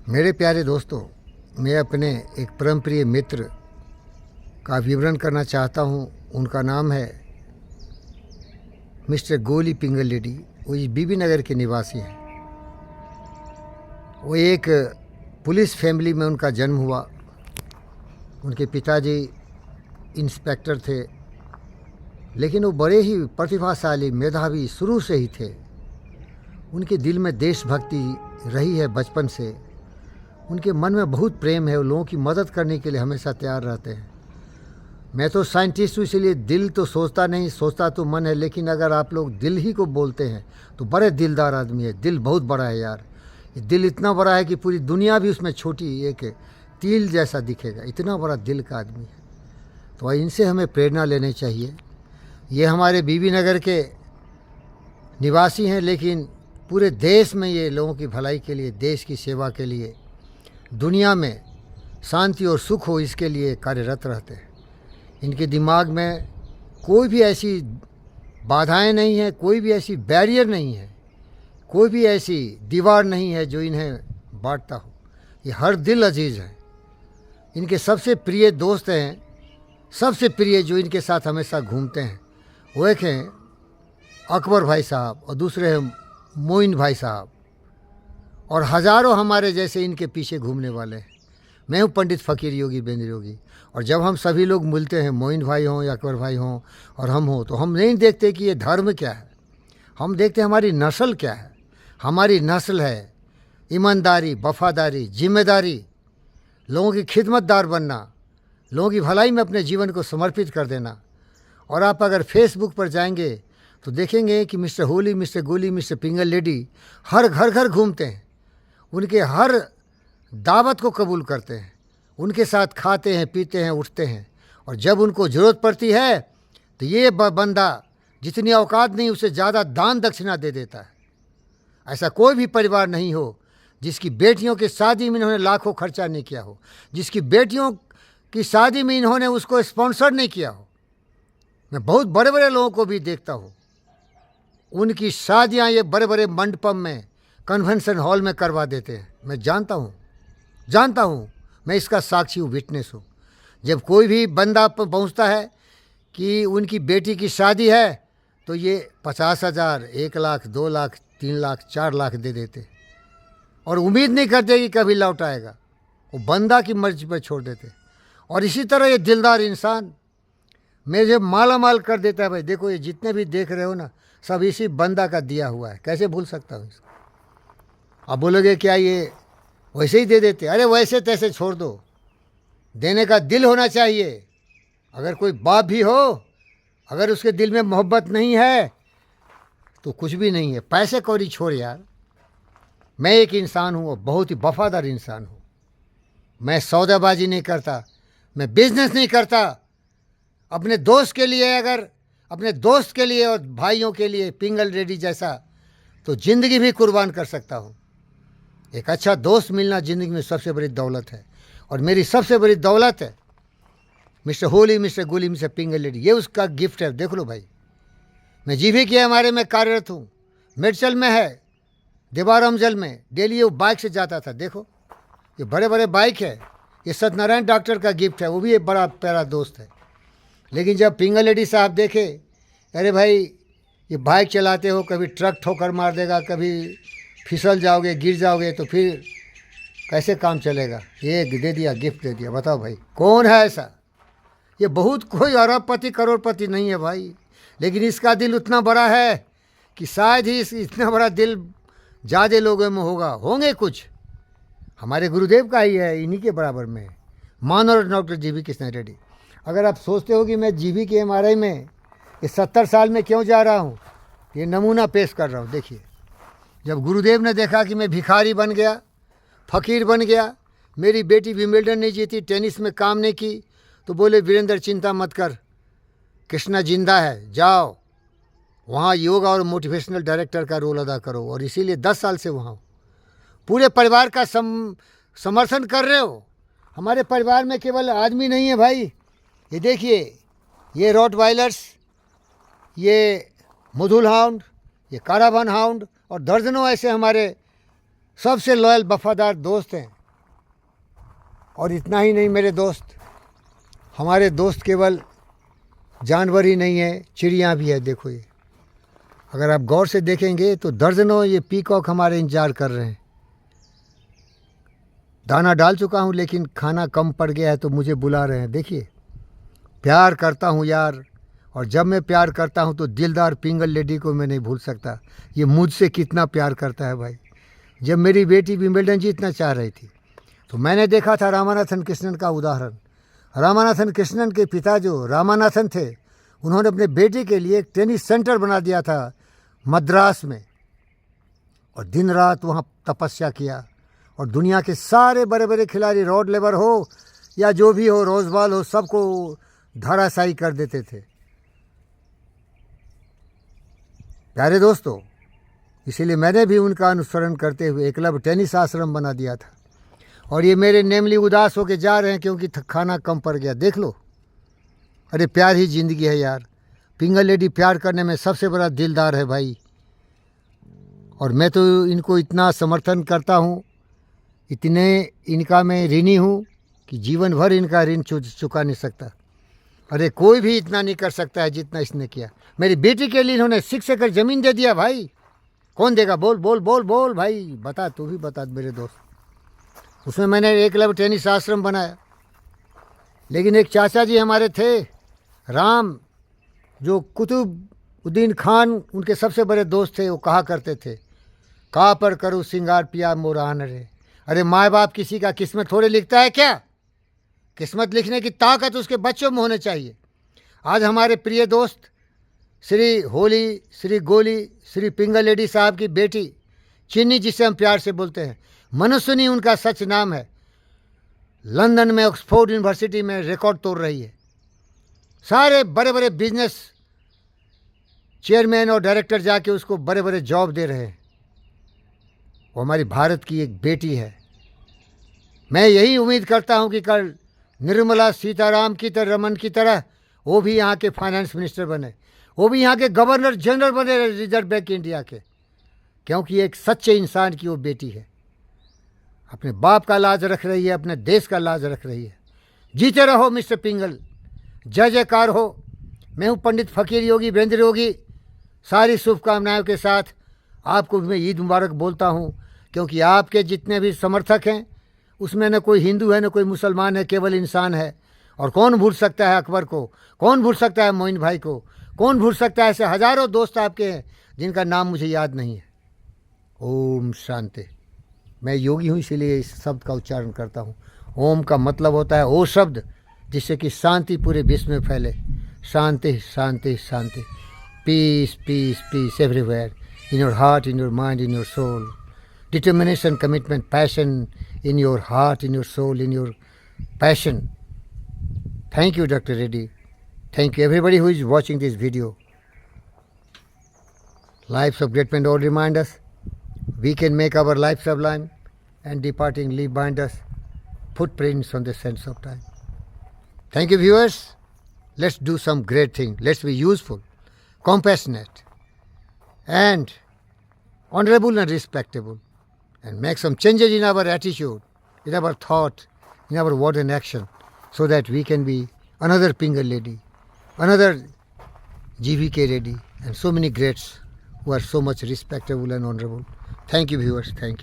मेरे प्यारे दोस्तों, मैं अपने एक परम प्रिय मित्र का विवरण करना चाहता हूँ। उनका नाम है मिस्टर गोली पिंगल रेड्डी। वो इस बीबी नगर के निवासी हैं। वो एक पुलिस फैमिली में उनका जन्म हुआ। उनके पिताजी इंस्पेक्टर थे, लेकिन वो बड़े ही प्रतिभाशाली मेधावी शुरू से ही थे। उनके दिल में देशभक्ति रही है बचपन से। उनके मन में बहुत प्रेम है। वो लोगों की मदद करने के लिए हमेशा तैयार रहते हैं। मैं तो साइंटिस्ट हूँ, इसलिए दिल तो सोचता नहीं, सोचता तो मन है। लेकिन अगर आप लोग दिल ही को बोलते हैं तो बड़े दिलदार आदमी है। दिल बहुत बड़ा है यार। ये दिल इतना बड़ा है कि पूरी दुनिया भी उसमें छोटी एक तिल जैसा दिखेगा। इतना बड़ा दिल का आदमी है। तो इनसे हमें प्रेरणा लेनी चाहिए। ये हमारे बीबी नगर के निवासी हैं, लेकिन पूरे देश में ये लोगों की भलाई के लिए, देश की सेवा के लिए, दुनिया में शांति और सुख हो, इसके लिए कार्यरत रहते हैं। इनके दिमाग में कोई भी ऐसी बाधाएं नहीं है, कोई भी ऐसी बैरियर नहीं है, कोई भी ऐसी दीवार नहीं है जो इन्हें बांटता हो। ये हर दिल अजीज़ है। इनके सबसे प्रिय दोस्त हैं, सबसे प्रिय जो इनके साथ हमेशा घूमते हैं, वो एक हैं अकबर भाई साहब और दूसरे हैं मोइन भाई साहब, और हज़ारों हमारे जैसे इनके पीछे घूमने वाले हैं। मैं हूँ पंडित फ़कीर योगी बेंद्र योगी। और जब हम सभी लोग मिलते हैं, मोइन भाई हों या अकबर भाई हों और हम हों, तो हम नहीं देखते कि ये धर्म क्या है, हम देखते हैं हमारी नस्ल क्या है। हमारी नस्ल है ईमानदारी, वफादारी, जिम्मेदारी, लोगों की खिदमतदार बनना, लोगों की भलाई में अपने जीवन को समर्पित कर देना। और आप अगर फेसबुक पर जाएंगे तो देखेंगे कि मिस्टर होली, मिस्टर गोली, मिस्टर पिंगल रेड्डी हर घर घूमते हैं। उनके हर दावत को कबूल करते हैं, उनके साथ खाते हैं, पीते हैं, उठते हैं। और जब उनको ज़रूरत पड़ती है तो ये बंदा जितनी औकात नहीं उससे ज़्यादा दान दक्षिणा दे देता है। ऐसा कोई भी परिवार नहीं हो जिसकी बेटियों की शादी में इन्होंने लाखों खर्चा नहीं किया हो, जिसकी बेटियों की शादी में इन्होंने उसको स्पॉन्सर नहीं किया हो। मैं बहुत बड़े बड़े लोगों को भी देखता हूँ, उनकी शादियाँ ये बड़े बड़े मंडपम में, कन्वेंशन हॉल में करवा देते हैं। मैं जानता हूँ, मैं इसका साक्षी हूँ, विटनेस हूँ। जब कोई भी बंदा पहुँचता है कि उनकी बेटी की शादी है तो ये 50,000, 1 लाख, 2 लाख, 3 लाख, 4 लाख दे देते और उम्मीद नहीं करते कि कभी लौट आएगा। वो बंदा की मर्जी पर छोड़ देते। और इसी तरह ये दिलदार इंसान मुझे माला माल कर देता है। भाई देखो, ये जितने भी देख रहे हो ना, सब इसी बंदा का दिया हुआ है। कैसे भूल सकता हूँ इसको। आप बोलोगे क्या ये वैसे ही दे देते? अरे वैसे तैसे छोड़ दो, देने का दिल होना चाहिए। अगर कोई बाप भी हो, अगर उसके दिल में मोहब्बत नहीं है तो कुछ भी नहीं है। पैसे कौड़ी छोड़ यार। मैं एक इंसान हूँ और बहुत ही वफादार इंसान हूँ। मैं सौदाबाजी नहीं करता, मैं बिजनेस नहीं करता। अपने दोस्त के लिए, अगर अपने दोस्त के लिए और भाइयों के लिए पिंगल रेड्डी जैसा, तो ज़िंदगी भी कुर्बान कर सकता हूँ। एक अच्छा दोस्त मिलना ज़िंदगी में सबसे बड़ी दौलत है। और मेरी सबसे बड़ी दौलत है मिस्टर होली, मिस्टर गोली, मिस्टर पिंगल रेड्डी। ये उसका गिफ्ट है। देख लो भाई, मैं GVK में कार्यरत हूँ। मिर्चल में है, देवारमजल में डेली वो बाइक से जाता था। देखो ये बड़े बड़े बाइक है। ये सत्यनारायण डॉक्टर का गिफ्ट है, वो भी एक बड़ा प्यारा दोस्त है। लेकिन जब पिंगल रेड्डी साहब देखे, अरे भाई ये बाइक चलाते हो, कभी ट्रक ठोकर मार देगा, कभी फिसल जाओगे, गिर जाओगे, तो फिर कैसे काम चलेगा। ये दे दिया, गिफ्ट दे दिया। बताओ भाई कौन है ऐसा? ये बहुत कोई अरबपति करोड़पति नहीं है भाई, लेकिन इसका दिल उतना बड़ा है कि शायद ही इतना बड़ा दिल ज़्यादा लोगों में होंगे कुछ। हमारे गुरुदेव का ही है, इन्हीं के बराबर में मानव डॉक्टर GV कृष्ण रेड्डी। अगर आप सोचते हो कि मैं GVK में ये 70 साल में क्यों जा रहा हूँ, ये नमूना पेश कर रहा हूँ। देखिए, जब गुरुदेव ने देखा कि मैं भिखारी बन गया, फ़कीर बन गया, मेरी बेटी विंबलडन नहीं जीती, टेनिस में काम नहीं की, तो बोले वीरेंद्र चिंता मत कर, कृष्णा जिंदा है, जाओ वहाँ योगा और मोटिवेशनल डायरेक्टर का रोल अदा करो। और इसीलिए 10 साल से वहाँ पूरे परिवार का समर्थन कर रहे हो। हमारे परिवार में केवल आदमी नहीं है भाई। ये देखिए, ये रॉटवाइलर्स, ये मुधुल हाउंड, ये कारावान हाउंड और दर्जनों ऐसे हमारे सबसे लॉयल वफादार दोस्त हैं। और इतना ही नहीं मेरे दोस्त, हमारे दोस्त केवल जानवर ही नहीं है, चिड़ियाँ भी है। देखो ये, अगर आप गौर से देखेंगे तो दर्जनों ये पीकॉक हमारे इंतजार कर रहे हैं। दाना डाल चुका हूँ लेकिन खाना कम पड़ गया है तो मुझे बुला रहे हैं। देखिए, प्यार करता हूँ यार, और जब मैं प्यार करता हूँ तो दिलदार पिंगल लेडी को मैं नहीं भूल सकता। ये मुझसे कितना प्यार करता है भाई। जब मेरी बेटी विंबलडन जीतना चाह रही थी तो मैंने देखा था रामानाथन कृष्णन का उदाहरण। रामानाथन कृष्णन के पिता जो रामानाथन थे, उन्होंने अपने बेटे के लिए एक टेनिस सेंटर बना दिया था मद्रास में, और दिन रात वहाँ तपस्या किया। और दुनिया के सारे बड़े बड़े खिलाड़ी, रॉड लेवर हो या जो भी हो, रोजबाल हो, सबको धराशायी कर देते थे। प्यारे दोस्तों, इसीलिए मैंने भी उनका अनुसरण करते हुए एकलव्य टेनिस आश्रम बना दिया था। और ये मेरे नेमली उदास होके जा रहे हैं क्योंकि खाना कम पड़ गया। देख लो, अरे प्यार ही ज़िंदगी है यार। पिंगल लेडी प्यार करने में सबसे बड़ा दिलदार है भाई। और मैं तो इनको इतना समर्थन करता हूँ, इतने इनका मैं ऋणी हूँ कि जीवन भर इनका ऋण चुका नहीं सकता। अरे कोई भी इतना नहीं कर सकता है जितना इसने किया। मेरी बेटी के लिए इन्होंने 6 एकड़ ज़मीन दे दिया भाई। कौन देगा? बोल बोल बोल बोल भाई, बता, तू भी बता मेरे दोस्त। उसमें मैंने एकलव्य टेनिस आश्रम बनाया। लेकिन एक चाचा जी हमारे थे, राम, जो कुतुबुद्दीन खान उनके सबसे बड़े दोस्त थे, वो कहा करते थे, कहाँ पर करूँ सिंगार पिया मोरान रे। अरे माँ बाप किसी का किस्मत थोड़े लिखता है क्या? किस्मत लिखने की ताकत उसके बच्चों में होने चाहिए। आज हमारे प्रिय दोस्त श्री होली, श्री गोली, श्री पिंगल लेडी साहब की बेटी चिन्नी, जिसे हम प्यार से बोलते हैं, मनुष्यनी उनका सच नाम है, लंदन में ऑक्सफोर्ड यूनिवर्सिटी में रिकॉर्ड तोड़ रही है। सारे बड़े बड़े बिजनेस चेयरमैन और डायरेक्टर जाके उसको बड़े बड़े जॉब दे रहे हैं। वो हमारी भारत की एक बेटी है। मैं यही उम्मीद करता हूं कि कल निर्मला सीताराम की तरह, रमन की तरह वो भी यहाँ के फाइनेंस मिनिस्टर बने, वो भी यहाँ के गवर्नर जनरल बने रिजर्व बैंक इंडिया के, क्योंकि एक सच्चे इंसान की वो बेटी है। अपने बाप का लाज रख रही है, अपने देश का लाज रख रही है। जीते रहो मिस्टर पिंगल, जय जयकार हो। मैं हूँ पंडित फ़कीर योगी वीरेंद्र योगी। सारी शुभकामनाओं के साथ आपको मैं ईद मुबारक बोलता हूँ, क्योंकि आपके जितने भी समर्थक हैं उसमें न कोई हिंदू है न कोई मुसलमान है, केवल इंसान है। और कौन भूल सकता है अकबर को, कौन भूल सकता है मोइन भाई को, कौन भूल सकता है ऐसे हज़ारों दोस्त आपके हैं जिनका नाम मुझे याद नहीं है। ओम शांति। मैं योगी हूँ इसीलिए इस शब्द का उच्चारण करता हूँ। ओम का मतलब होता है वो शब्द जिससे कि शांति पूरे विश्व में फैले। शांति शांति शांति, peace peace peace everywhere, in your heart, in your mind, in your soul. Determination, commitment, passion in your heart, in your soul, in your passion. Thank you, Dr. Reddy. Thank you, everybody who is watching this video. Lives of great men all remind us we can make our life sublime, and departing leave behind us footprints on the sands of time. Thank you, viewers. Let's do some great thing. Let's be useful, compassionate, and honorable and respectable, and make some changes in our attitude, in our thought, in our word and action, so that we can be another Pingal lady, another GVK lady, and so many greats who are so much respectable and honorable. Thank you, viewers. Thank you.